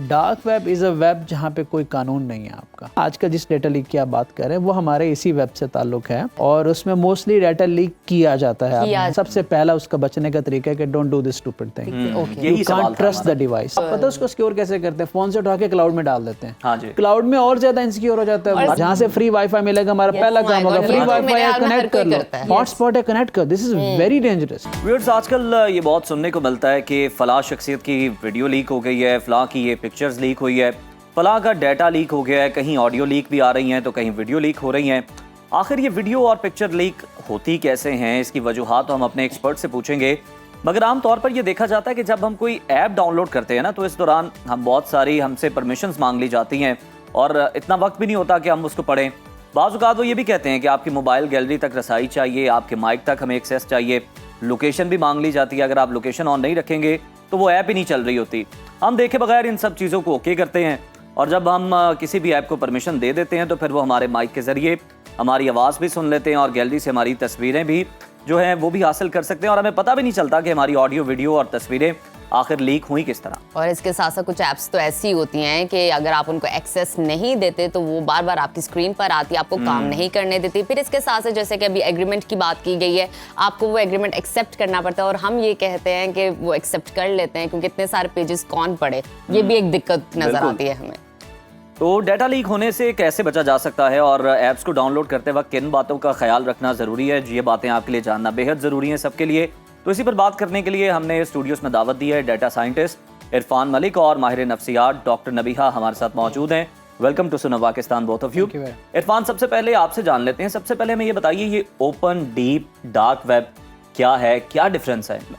Dark web is a web जहाँ पे कोई कानून नहीं है आपका। आज का जिस डेटा लीक की आप बात कर रहे हैं वो हमारे इसी वेब से ताल्लुक है और उसमें मोस्टली डेटा लीक किया जाता है। सबसे पहला उसका बचने का तरीका है कि don't do this stupid thing, you can't trust the device. आप पता है उसको सिक्योर कैसे करते हैं? फोन से उठा के क्लाउड में डाल देते हैं। क्लाउड में और ज्यादा इनसिक्योर हो जाता है। जहाँ से फ्री वाईफाई मिलेगा हमारा पहला काम होगा फ्री वाईफाई कनेक्ट कर लो, हॉटस्पॉट है कनेक्ट कर। This is very dangerous. Viewers, आजकल ये बहुत सुनने को मिलता है कि फलां शख्सियत की वीडियो लीक हो गई है, फलां की ये पिक्चर्स लीक हुई है, फलां का डाटा लीक हो गया है, कहीं ऑडियो लीक भी आ रही हैं तो कहीं वीडियो लीक हो रही हैं। आखिर ये वीडियो और पिक्चर लीक होती कैसे हैं, इसकी वजूहात तो हम अपने एक्सपर्ट से पूछेंगे। मगर आमतौर पर ये देखा जाता है कि जब हम कोई ऐप डाउनलोड करते हैं ना, तो इस दौरान हम बहुत सारी हमसे परमिशंस मांग ली जाती हैं और इतना वक्त भी नहीं होता कि हम उसको पढ़ें। बाज़ औक़ात वो ये भी कहते हैं कि आपकी मोबाइल गैलरी तक रसाई चाहिए, आपके माइक तक हमें एक्सेस चाहिए, लोकेशन भी मांग ली जाती है। अगर आप लोकेशन ऑन नहीं रखेंगे तो वो ऐप ही नहीं चल रही होती। हम देखे बगैर इन सब चीज़ों को ओके करते हैं और जब हम किसी भी ऐप को परमिशन दे देते हैं तो फिर वो हमारे माइक के ज़रिए हमारी आवाज़ भी सुन लेते हैं और गैलरी से हमारी तस्वीरें भी जो हैं वो भी हासिल कर सकते हैं और हमें पता भी नहीं चलता कि हमारी ऑडियो, वीडियो और तस्वीरें आखिर लीक हुई किस तरह। और इसके साथ साथ कुछ ऐप्स तो ऐसी होती हैं कि अगर आप उनको एक्सेस नहीं देते तो वो बार बार आपकी स्क्रीन पर आती है, आपको काम नहीं करने देती। फिर इसके साथ साथ जैसे कि अभी एग्रीमेंट की बात की गई है, आपको वो एग्रीमेंट एक्सेप्ट करना पड़ता है और हम ये कहते हैं कि वो एक्सेप्ट कर लेते हैं क्योंकि इतने सारे पेजेस कौन पढ़े, ये भी एक दिक्कत नजर आती है हमें। तो डाटा लीक होने से कैसे बचा जा सकता है और ऐप्स को डाउनलोड करते वक्त किन बातों का ख्याल रखना ज़रूरी है, ये बातें आपके लिए जानना बेहद ज़रूरी है सबके लिए। तो इसी पर बात करने के लिए हमने स्टूडियोज में दावत दी है डाटा साइंटिस्ट इरफान मलिक और माहिर नफ्सियात डॉक्टर नबीहा हमारे साथ मौजूद हैं। वेलकम टू सुनो Pakistan both of you. Irfan, सबसे पहले आपसे जान लेते हैं, सबसे पहले हमें ये बताइए ये ओपन, डीप, डार्क वेब क्या है, क्या डिफरेंस है इनमें?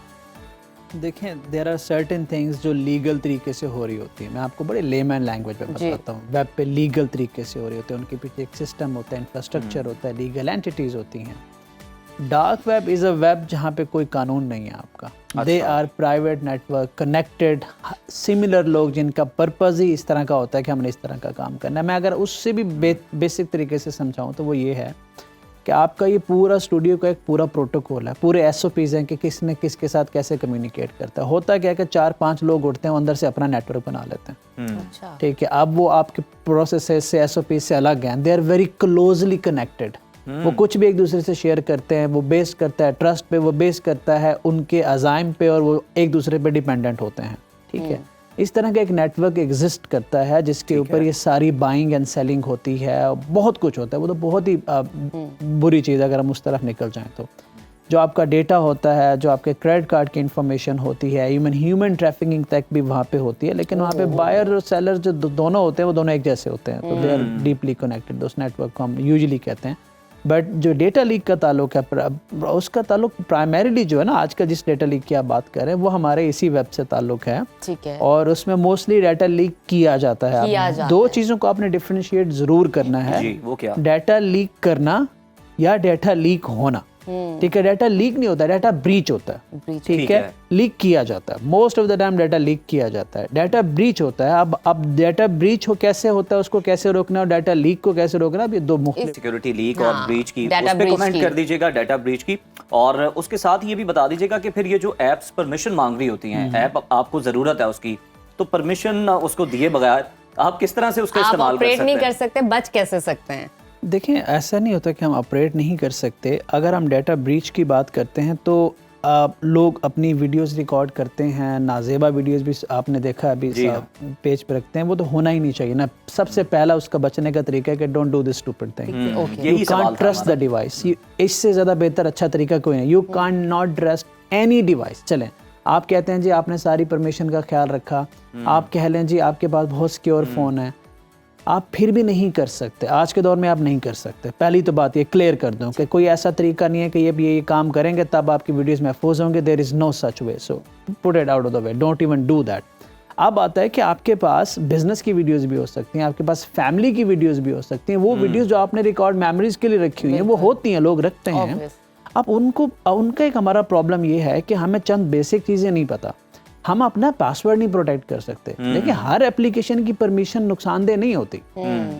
देखें, देयर आर सर्टेन थिंग्स जो लीगल तरीके से हो रही होती है। मैं आपको बड़े लेमैन लैंग्वेज में बताता हूँ। वेब पे लीगल तरीके से हो रही होती है, उनके पीछे एक सिस्टम होता है, इंफ्रास्ट्रक्चर होता है, लीगल एंटिटीज होती हैं। Dark web is a web जहाँ पे कोई कानून नहीं है आपका। They are private network connected similar लोग जिनका पर्पज़ ही इस तरह का होता है कि हमने इस तरह का काम करना है। मैं अगर उससे भी बेसिक तरीके से समझाऊँ तो वो ये है कि आपका ये पूरा स्टूडियो का एक पूरा प्रोटोकॉल है, पूरे SOPs हैं कि किसने किसके साथ कैसे कम्युनिकेट करता है। होता क्या है कि 4-5 लोग उठते हैं, अंदर से अपना नेटवर्क बना लेते हैं। ठीक है, अब वो आपके प्रोसेस से SOPs से अलग हैं। They are very closely connected. वो कुछ भी एक दूसरे से शेयर करते हैं। वो बेस करता है ट्रस्ट पे, वो बेस करता है उनके अज़ाइम पे और वो एक दूसरे पे डिपेंडेंट होते हैं। ठीक है, इस तरह का एक नेटवर्क एग्जिस्ट करता है जिसके ऊपर ये सारी बाइंग एंड सेलिंग होती है, बहुत कुछ होता है। वो तो बहुत ही बुरी चीज़ है अगर हम उस तरफ निकल जाएं तो। जो आपका डेटा होता है, जो आपके क्रेडिट कार्ड की इंफॉर्मेशन होती है, ह्यूमन ट्रैफिकिंग तक भी वहाँ पे होती है। लेकिन वहाँ पे बायर और सेलर जो दोनों होते हैं वो दोनों एक जैसे होते हैं, तो दे आर डीपली कनेक्टेड। उस नेटवर्क को हम यूजुअली कहते हैं। बट जो डेटा लीक का ताल्लुक है, उसका ताल्लुक प्राइमरीली जो है ना, आज का जिस डेटा लीक की आप बात कर रहे हैं वो हमारे इसी वेब से ताल्लुक है। ठीक है, और उसमें मोस्टली डाटा लीक किया जाता है। दो चीज़ों को आपने डिफरेंशिएट ज़रूर करना है जी, वो क्या? डाटा लीक करना या डाटा लीक होना। ठीक है, डाटा लीक नहीं होता, डाटा ब्रीच होता है। ठीक है, लीक किया जाता है। Most of the time data leak किया जाता है। डाटा ब्रीच होता है। अब डाटा ब्रीच हो कैसे होता है, उसको कैसे रोकना, और डाटा लीक को कैसे रोकना, अब ये दो मुख्तलिफ। सिक्योरिटी लीक और ब्रीच की उस पे कमेंट कर दीजिएगा, डाटा ब्रीच की। और उसके साथ ये भी बता दीजिएगा कि फिर ये जो एप्स परमिशन मांग रही होती हैं, ऐप आपको जरूरत है उसकी, तो परमिशन उसको दिए बगैर आप किस तरह से उसका इस्तेमाल कर सकते हैं? नहीं कर सकते, बच कैसे सकते हैं? देखें, ऐसा नहीं होता कि हम ऑपरेट नहीं कर सकते। अगर हम डाटा ब्रीच की बात करते हैं तो लोग अपनी वीडियोस रिकॉर्ड करते हैं, नाजेबा वीडियोस भी आपने देखा अभी पेज पे रखते हैं। वो तो होना ही नहीं चाहिए ना। सबसे पहला उसका बचने का तरीका है कि don't do this stupid thing, you can't trust the device. इससे ज़्यादा बेहतर अच्छा तरीका कोई नहीं। You can't not trust any device. चलें, आप कहते हैं जी आपने सारी परमिशन का ख्याल रखा, आप कह लें जी आपके पास बहुत सिक्योर फ़ोन है, आप फिर भी नहीं कर सकते। आज के दौर में आप नहीं कर सकते। पहली तो बात ये क्लियर कर दूं कि कोई ऐसा तरीका नहीं है कि ये काम करेंगे तब आपकी वीडियोस महफूज होंगे। There is no such way, so put it out of the way, don't even do that. अब आता है कि आपके पास बिजनेस की वीडियोस भी हो सकती हैं, आपके पास फैमिली की वीडियोस भी हो सकती हैं। वो वीडियोस जो आपने रिकॉर्ड मेमोरीज के लिए रखी हुई हैं वो होती हैं, लोग रखते हैं। अब उनका एक हमारा प्रॉब्लम ये है कि हमें चंद बेसिक चीज़ें नहीं पता। हम अपना पासवर्ड नहीं प्रोटेक्ट कर सकते। देखिए, हर एप्लीकेशन की परमिशन नुकसानदेह नहीं होती।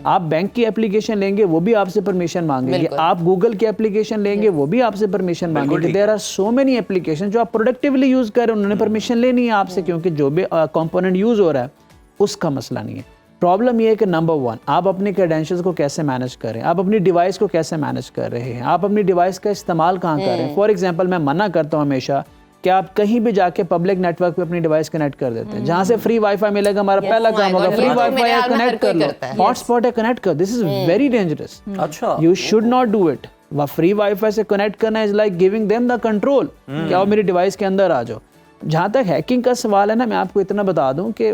आप बैंक की एप्लीकेशन लेंगे वो भी आपसे परमिशन मांगेंगे, आप गूगल की एप्लीकेशन लेंगे वो भी आपसे परमिशन मांगेंगे। There are so many application जो आप प्रोडक्टिवली यूज कर रहे हैं, उन्होंने परमिशन लेनी है आपसे, क्योंकि जो भी कंपोनेंट यूज हो रहा है उसका मसला नहीं है। प्रॉब्लम ये है कि नंबर 1 आप अपने क्रेडेंशियल्स को कैसे मैनेज कर रहे हैं, आप अपनी डिवाइस को कैसे मैनेज कर रहे हैं, आप अपनी डिवाइस का इस्तेमाल कहाँ कर रहे हैं। फॉर एग्जांपल मैं मना करता हूँ हमेशा कि आप कहीं भी जाके पब्लिक नेटवर्क पे अपनी डिवाइस कनेक्ट कर देते हैं, जहाँ से फ्री वाईफाई मिलेगा हमारा पहला काम होगा फ्री वाईफाई है कनेक्ट कर लो, हॉटस्पॉट है कनेक्ट कर। दिस इज वेरी डेंजरस, अच्छा you should not do it. Free wifi से कनेक्ट करना is like giving them the control, क्या वो मेरी डिवाइस के अंदर आ जाओ। जहाँ तक हैकिंग का सवाल है ना, मैं आपको इतना बता दूं कि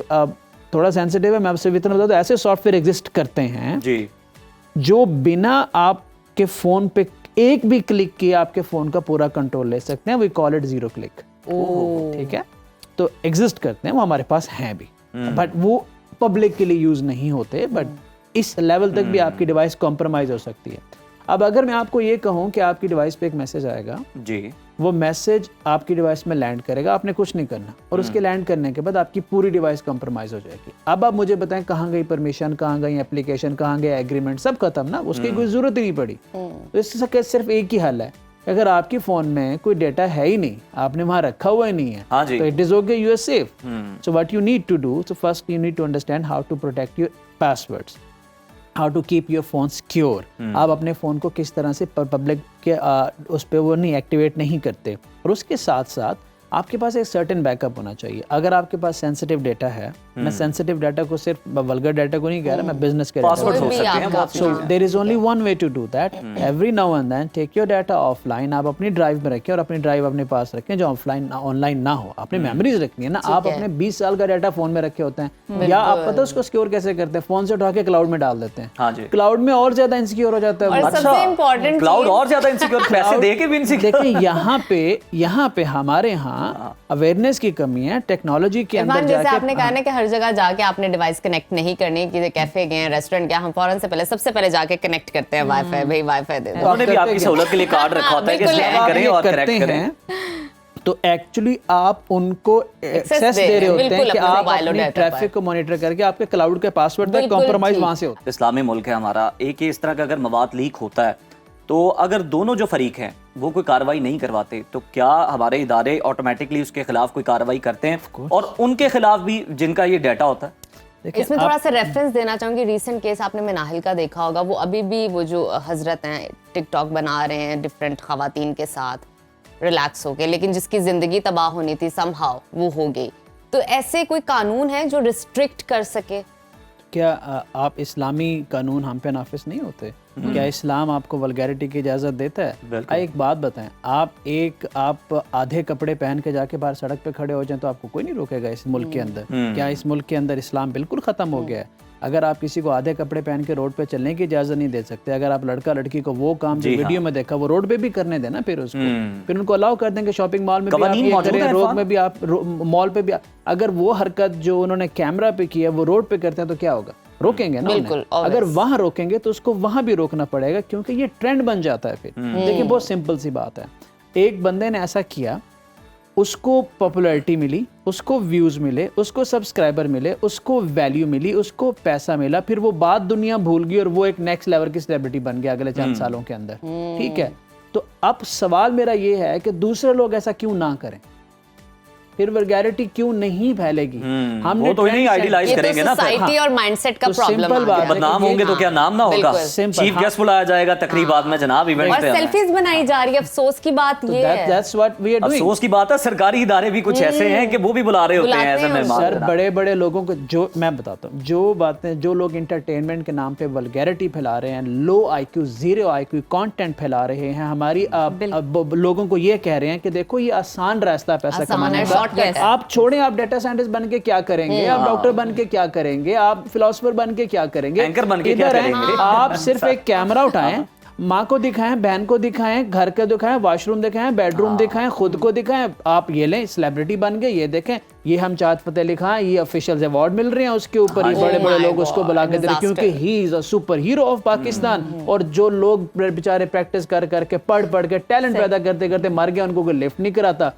थोड़ा सेंसिटिव है, मैं आपसे इतना बता दूं, ऐसे सॉफ्टवेयर एग्जिस्ट करते हैं जी जो बिना आपके फोन पे एक भी क्लिक किए आपके फोन का पूरा कंट्रोल ले सकते हैं। वी कॉल इट 0 क्लिक, ठीक है। तो एग्जिस्ट करते हैं, वो हमारे पास हैं भी, बट वो पब्लिक के लिए यूज नहीं होते। बट इस लेवल तक भी आपकी डिवाइस कॉम्प्रोमाइज हो सकती है। अब अगर मैं आपको ये कहूँ कि आपकी डिवाइस पे एक मैसेज आएगा, जी, वो मैसेज आपकी डिवाइस में लैंड करेगा, आपने कुछ नहीं करना, और उसके लैंड करने के बाद आपकी पूरी डिवाइस कॉम्प्रोमाइज हो जाएगी। अब आप मुझे बताएं कहाँ गई परमिशन, कहाँ गई एप्लीकेशन, कहाँ गया एग्रीमेंट, सब खत्म ना, उसकी कोई जरूरत ही नहीं पड़ी। तो इसका सिर्फ एक ही हल है, अगर आपकी फोन में कोई डेटा है ही नहीं, आपने वहां रखा हुआ ही नहीं है, हाँ जी, तो it is okay, you are safe. So what you need to do, so first you need to understand how to protect your passwords, how to keep your phone secure. आप अपने फ़ोन को किस तरह से पब्लिक के उस पर वो नहीं एक्टिवेट नहीं करते। और उसके साथ साथ आपके पास एक सर्टेन बैकअप होना चाहिए। अगर आपके पास सेंसिटिव डेटा है, मैं सेंसिटिव डाटा को सिर्फ वल्गर डाटा को नहीं कह रहा, मैं बिजनेस के पासवर्ड हो सकते हैं बहुत। So there is only one way to do that, every now and then take your data offline. आप अपनी ड्राइव में रखें और अपनी ड्राइव अपने पास रखें जो ऑनलाइन ना हो। आपने मेमोरीज रखनी है ना, आप अपने 20 साल का डाटा फोन में रखे होते हैं, या आप पता है उसको सिक्योर कैसे करते हैं, फोन से उठा के क्लाउड में डाल देते हैं। हाँ जी, क्लाउड में और ज्यादा इनसिक्योर हो जाता है। और सबसे इम्पोर्टेंट क्लाउड और ज्यादा इनसिक्योर, पैसे दे के भी इनसिक्योर। देखिए यहाँ पे हमारे यहाँ अवेयरनेस की कमी है, टेक्नोलॉजी के अंदर जैसे जाके आपने कहा ना कि हर जगह जाके आपने डिवाइस कनेक्ट नहीं करनी, कि कैफे गए, रेस्टोरेंट गया, हम फौरन से पहले सबसे पहले जाके कनेक्ट करते हैं वाईफाई, भाई वाईफाई दे दो। उन्होंने भी आपकी सहूलत के लिए कार्ड रखा होता है कि स्कैन करें और करेक्ट करें। तो एक्चुअली आप उनको एक्सेस दे रहे होते हैं कि आप अपनी ट्रैफिक को मॉनिटर करके आपके क्लाउड के पासवर्ड तक कॉम्प्रोमाइज वहां से होता है। इस्लामी मुल्क है हमारा, एक इस तरह का अगर मवाद लीक होता है तो अगर दोनों जो फरीक हैं वो कोई कार्रवाई नहीं करवाते, तो क्या हमारे इदारे ऑटोमेटिकली उसके खिलाफ कोई कार्रवाई करते हैं, और उनके खिलाफ भी जिनका ये डाटा होता है? इसमें थोड़ा सा रेफरेंस देना चाहूंगी। रीसेंट केस आपने मिनाहिल का देखा होगा, वो अभी भी वो जो हजरत हैं टिकटॉक बना रहे हैं डिफरेंट खवातीन के साथ रिलैक्स होके, लेकिन जिसकी जिंदगी तबाह होनी थी समहाउ वो हो गई। तो ऐसे कोई कानून है जो रिस्ट्रिक्ट कर सके? क्या आप इस्लामी कानून हम पे नाफिज नहीं होते? क्या इस्लाम आपको वल्गैरिटी की इजाजत देता है? एक बात बताएं, आप आधे कपड़े पहन के जाके बाहर सड़क पे खड़े हो जाएं तो आपको कोई नहीं रोकेगा इस मुल्क के अंदर। क्या इस मुल्क के अंदर इस्लाम बिल्कुल खत्म हो गया है? अगर आप किसी को आधे कपड़े पहन के रोड पे चलने की इजाजत नहीं दे सकते, अगर आप लड़का लड़की को वो काम जो वीडियो में देखा वो रोड पे भी करने देना, फिर उसको फिर उनको अलाउ कर देंगे शॉपिंग मॉल में भी आप ये करें, रोड में भी आप मॉल पे भी। अगर वो हरकत जो उन्होंने कैमरा पे की है वो रोड पे करते हैं तो क्या होगा? रोकेंगे ना उन्हें। अगर वहां रोकेंगे तो उसको वहां भी रोकना पड़ेगा, क्योंकि ये ट्रेंड बन जाता है फिर। देखिए बहुत सिंपल सी बात है, एक बंदे ने ऐसा किया, उसको पॉपुलैरिटी मिली, उसको व्यूज मिले, उसको सब्सक्राइबर मिले, उसको वैल्यू मिली, उसको पैसा मिला, फिर वो बात दुनिया भूल गई और वो एक नेक्स्ट लेवल की सेलिब्रिटी बन गया अगले चंद सालों के अंदर। ठीक है, तो अब सवाल मेरा ये है कि दूसरे लोग ऐसा क्यों ना करें, फिर वल्गैरिटी क्यों नहीं फैलेगी? हमने वो तो नहीं आइडियलाइज करेंगे ना, सोसाइटी और माइंडसेट का प्रॉब्लम है। बदनाम होंगे तो क्या नाम ना होगा, चीफ गेस्ट बुलाया जाएगा तकरीबात में, जनाब इवेंट पे, और सेल्फीज बनाई जा रही है। अफसोस की बात ये है, that's what we are doing. अफसोस की बात है सरकारी इदारे भी कुछ ऐसे हैं कि वो भी बुला रहे होते हैं ऐसे मेहमान। सर बड़े बड़े लोगों को, जो मैं बताता हूँ, जो बातें जो लोग इंटरटेनमेंट के नाम पे वल्गैरिटी फैला रहे हैं, लो IQ, 0 IQ कंटेंट फैला रहे हैं, हमारी लोगों को ये कह रहे हैं कि देखो ये आसान रास्ता पैसा कमाने का, आप छोड़ें, आप डेटा साइंटिस्ट बन के क्या करेंगे, आप डॉक्टर बन के क्या करेंगे, आप फिलोसोफर बन के क्या करेंगे, एंकर बन के क्या करेंगे? आप सिर्फ एक कैमरा उठाएं, माँ को दिखाएं, बहन को दिखाएं, घर को दिखाएं, वॉशरूम दिखाएं, बेडरूम दिखाएं, खुद को दिखाएं, आप ये लें सेलिब्रिटी बन गए, ये देखें, ये हम चाहत फतेह अली खान, ये ऑफिशियल अवार्ड मिल रहे हैं उसके ऊपर, ये बड़े बड़े लोग उसको बुला के दे रहे हैं क्योंकि he is a super hero of Pakistan. और जो लोग बेचारे प्रैक्टिस कर करके पढ़ के टैलेंट पैदा करते करते मर गए, उनको कोई लिफ्ट नहीं कराता,